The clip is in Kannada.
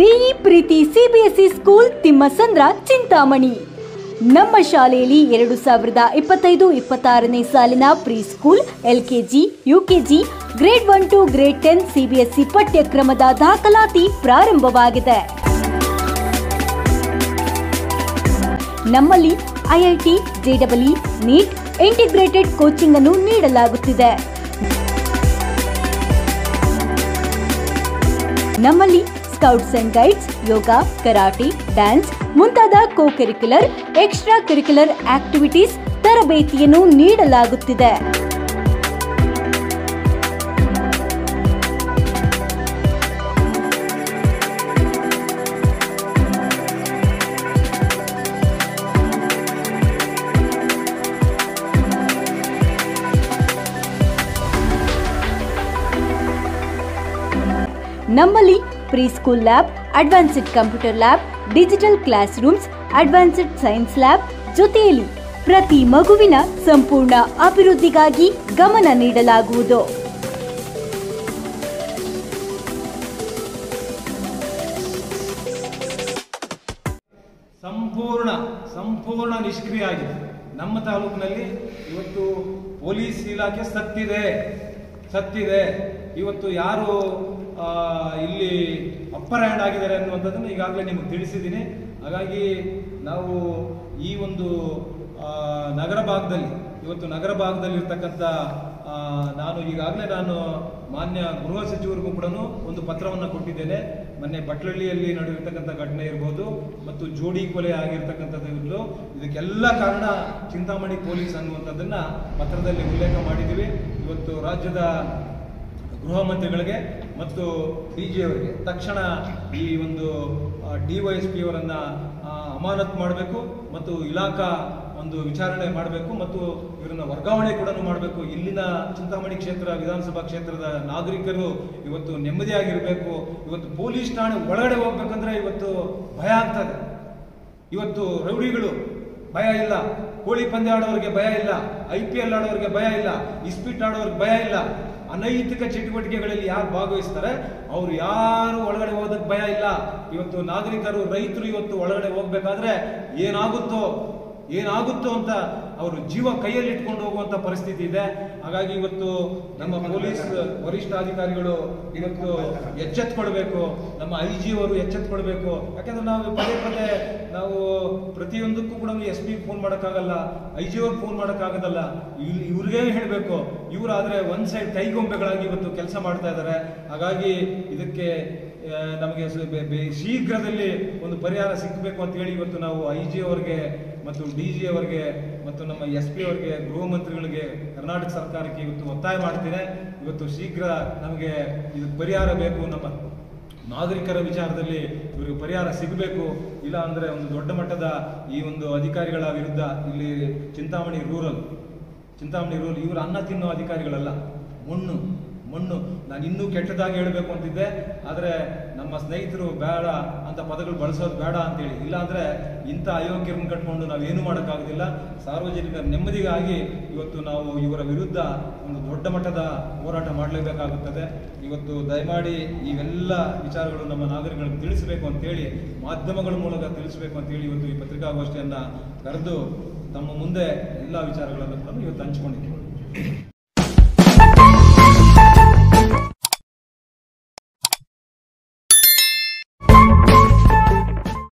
DE Preethi CBSE school Thimmasandra Chintamani. ನಮ್ಮ ಶಾಲೆಯಲ್ಲಿ 2025-26ನೇ ಸಾಲಿನ pre school, LKG, UKG, grade 1 to grade 10 CBSE ಪಠ್ಯಕ್ರಮದ ದಾಖಲಾತಿ ಪ್ರಾರಂಭವಾಗಿದೆ. ನಮ್ಮಲ್ಲಿ IIT, JEE, NEET, integrated coaching ಅನ್ನು ನೀಡಲಾಗುತ್ತಿದೆ. ನಮ್ಮಲ್ಲಿ scouts and guides, yoga, karate, dance ಮುಂತಾದ co curricular, extra curricular activities ತರಬೇತಿಯನ್ನು ನೀಡಲಾಗುತ್ತಿದೆ. ನಮ್ಮಲ್ಲಿ pre school lab, advanced computer lab, digital classrooms, advanced science lab ಜೊತೆಯಲ್ಲಿ ಪ್ರತಿ ಮಗುವಿನ ಸಂಪೂರ್ಣ ಅಭಿವೃದ್ಧಿಗಾಗಿ ಗಮನ ನೀಡಲಾಗುವುದು. ಸಂಪೂರ್ಣ ನಿಷ್ಕ್ರಿಯ ಆಗಿದೆ. ನಮ್ಮ ತಾಲೂಕಿನಲ್ಲಿ ಇವತ್ತು ಪೊಲೀಸ್ ಇಲಾಖೆ ಸತ್ತಿದೆ. ಇವತ್ತು ಯಾರು ಇಲ್ಲಿ ಅಪ್ಪರ್ ಹ್ಯಾಂಡ್ ಆಗಿದ್ದಾರೆ ಅನ್ನುವಂಥದ್ದನ್ನು ಈಗಾಗಲೇ ನಿಮಗೆ ತಿಳಿಸಿದ್ದೀನಿ. ಹಾಗಾಗಿ ನಾವು ಈ ಒಂದು ನಗರ ಭಾಗದಲ್ಲಿ ಇರ್ತಕ್ಕಂಥ ನಾನು ಮಾನ್ಯ ಗೃಹ ಸಚಿವರಿಗೂ ಕೂಡ ಒಂದು ಪತ್ರವನ್ನು ಕೊಟ್ಟಿದ್ದೇನೆ. ಮೊನ್ನೆ ಬಟ್ಲಳ್ಳಿಯಲ್ಲಿ ನಡೆದಿರ್ತಕ್ಕಂಥ ಘಟನೆ ಇರ್ಬೋದು ಮತ್ತು ಜೋಡಿ ಕೊಲೆ ಆಗಿರ್ತಕ್ಕಂಥದ್ದು, ಇದಕ್ಕೆಲ್ಲ ಕಾರಣ ಚಿಂತಾಮಣಿ ಪೊಲೀಸ್ ಅನ್ನುವಂಥದ್ದನ್ನ ಪತ್ರದಲ್ಲಿ ಉಲ್ಲೇಖ ಮಾಡಿದ್ದೀವಿ. ಇವತ್ತು ರಾಜ್ಯದ ಗೃಹ ಮಂತ್ರಿಗಳಿಗೆ ಮತ್ತು ಡಿಜಿ ಅವರಿಗೆ ತಕ್ಷಣ ಈ ಒಂದು ಡಿವೈಎಸ್ಪಿ ಅವರನ್ನ ಅಮಾನತು ಮಾಡಬೇಕು ಮತ್ತು ಇಲಾಖಾ ಒಂದು ವಿಚಾರಣೆ ಮಾಡಬೇಕು ಮತ್ತು ಇವರನ್ನ ವರ್ಗಾವಣೆ ಕೂಡ ಮಾಡಬೇಕು. ಇಲ್ಲಿನ ಚಿಂತಾಮಣಿ ಕ್ಷೇತ್ರ ವಿಧಾನಸಭಾ ಕ್ಷೇತ್ರದ ನಾಗರಿಕರು ಇವತ್ತು ನೆಮ್ಮದಿಯಾಗಿರಬೇಕು. ಇವತ್ತು ಪೊಲೀಸ್ ಠಾಣೆ ಒಳಗಡೆ ಹೋಗ್ಬೇಕಂದ್ರೆ ಇವತ್ತು ಭಯ ಆಗ್ತದೆ. ಇವತ್ತು ರೌಡಿಗಳು ಭಯ ಇಲ್ಲ, ಕೋಳಿ ಪಂದ್ಯ ಆಡೋರಿಗೆ ಭಯ ಇಲ್ಲ, IPL ಆಡೋರಿಗೆ ಭಯ ಇಲ್ಲ, ಇಸ್ಪೀಟ್ ಆಡೋರಿಗೆ ಭಯ ಇಲ್ಲ. ಅನೈತಿಕ ಚಟುವಟಿಕೆಗಳಲ್ಲಿ ಯಾರು ಭಾಗವಹಿಸ್ತಾರೆ ಅವ್ರು ಯಾರು ಒಳಗಡೆ ಹೋಗೋದಕ್ಕೆ ಭಯ ಇಲ್ಲ. ಇವತ್ತು ನಾಗರಿಕರು, ರೈತರು ಇವತ್ತು ಒಳಗಡೆ ಹೋಗ್ಬೇಕಾದ್ರೆ ಏನಾಗುತ್ತೋ ಅಂತ ಅವರು ಜೀವ ಕೈಯಲ್ಲಿ ಇಟ್ಕೊಂಡು ಹೋಗುವಂತ ಪರಿಸ್ಥಿತಿ ಇದೆ. ಹಾಗಾಗಿ ಇವತ್ತು ನಮ್ಮ ಪೊಲೀಸ್ ವರಿಷ್ಠಾಧಿಕಾರಿಗಳು ಇವತ್ತು ಎಚ್ಚೆತ್ಕೊಳ್ಬೇಕು, ನಮ್ಮ IG ಅವರು ಎಚ್ಚೆತ್ಕೊಳ್ಬೇಕು. ಯಾಕಂದ್ರೆ ನಾವು ಪದೇ ನಾವು ಪ್ರತಿಯೊಂದಕ್ಕೂ ಕೂಡ SP ಫೋನ್ ಮಾಡೋಕ್ಕಾಗಲ್ಲ, IG ಅವ್ರಿಗೆ ಫೋನ್ ಮಾಡೋಕ್ಕಾಗದಲ್ಲ. ಇವ್ರಿಗೆ ಹೇಳಬೇಕು. ಇವರಾದ್ರೆ ಒಂದ್ ಸೈಡ್ ಕೈಗೊಂಬೆಗಳಾಗಿ ಇವತ್ತು ಕೆಲಸ ಮಾಡ್ತಾ ಇದ್ದಾರೆ. ಹಾಗಾಗಿ ಇದಕ್ಕೆ ನಮಗೆ ಶೀಘ್ರದಲ್ಲಿ ಒಂದು ಪರಿಹಾರ ಸಿಕ್ಕಬೇಕು ಅಂತ ಹೇಳಿ ಇವತ್ತು ನಾವು IG ಅವರಿಗೆ ಮತ್ತು DG ಅವರಿಗೆ ಮತ್ತು ನಮ್ಮ SP ಅವರಿಗೆ, ಗೃಹ ಮಂತ್ರಿಗಳಿಗೆ, ಕರ್ನಾಟಕ ಸರ್ಕಾರಕ್ಕೆ ಇವತ್ತು ಒತ್ತಾಯ ಮಾಡ್ತೇನೆ. ಇವತ್ತು ಶೀಘ್ರ ನಮಗೆ ಇದಕ್ಕೆ ಪರಿಹಾರ ಬೇಕು. ನಮ್ಮ ನಾಗರಿಕರ ವಿಚಾರದಲ್ಲಿ ಇವರಿಗೆ ಪರಿಹಾರ ಸಿಗಬೇಕು. ಇಲ್ಲ ಅಂದ್ರೆ ಒಂದು ದೊಡ್ಡ ಮಟ್ಟದ ಈ ಒಂದು ಅಧಿಕಾರಿಗಳ ವಿರುದ್ಧ ಇಲ್ಲಿ ಚಿಂತಾಮಣಿ ರೂರಲ್ ಇವರು ಅನ್ನ ತಿನ್ನೋ ಅಧಿಕಾರಿಗಳಲ್ಲ, ಮಣ್ಣು. ನಾನು ಇನ್ನೂ ಕೆಟ್ಟದಾಗಿ ಹೇಳಬೇಕು ಅಂತಿದ್ದೆ, ಆದರೆ ನಮ್ಮ ಸ್ನೇಹಿತರು ಬೇಡ ಅಂತ ಪದಗಳು ಬಳಸೋದು ಬೇಡ ಅಂತೇಳಿ. ಇಲ್ಲಾಂದ್ರೆ ಇಂಥ ಅಯೋಗ್ಯರನ್ನು ಕಟ್ಕೊಂಡು ನಾವೇನು ಮಾಡೋಕ್ಕಾಗೋದಿಲ್ಲ. ಸಾರ್ವಜನಿಕರ ನೆಮ್ಮದಿಗಾಗಿ ಇವತ್ತು ನಾವು ಇವರ ವಿರುದ್ಧ ಒಂದು ದೊಡ್ಡ ಮಟ್ಟದ ಹೋರಾಟ ಮಾಡಲೇಬೇಕಾಗುತ್ತದೆ. ಇವತ್ತು ದಯಮಾಡಿ ಇವೆಲ್ಲ ವಿಚಾರಗಳು ನಮ್ಮ ನಾಗರಿಕರಿಗೆ ತಿಳಿಸಬೇಕು ಅಂತೇಳಿ, ಮಾಧ್ಯಮಗಳ ಮೂಲಕ ತಿಳಿಸಬೇಕು ಅಂತೇಳಿ ಇವತ್ತು ಈ ಪತ್ರಿಕಾಗೋಷ್ಠಿಯನ್ನ ಕರೆದು ತಮ್ಮ ಮುಂದೆ ಎಲ್ಲ ವಿಚಾರಗಳನ್ನು ಇವತ್ತು ಹಂಚಿಕೊಂಡಿದ್ದೀವಿ.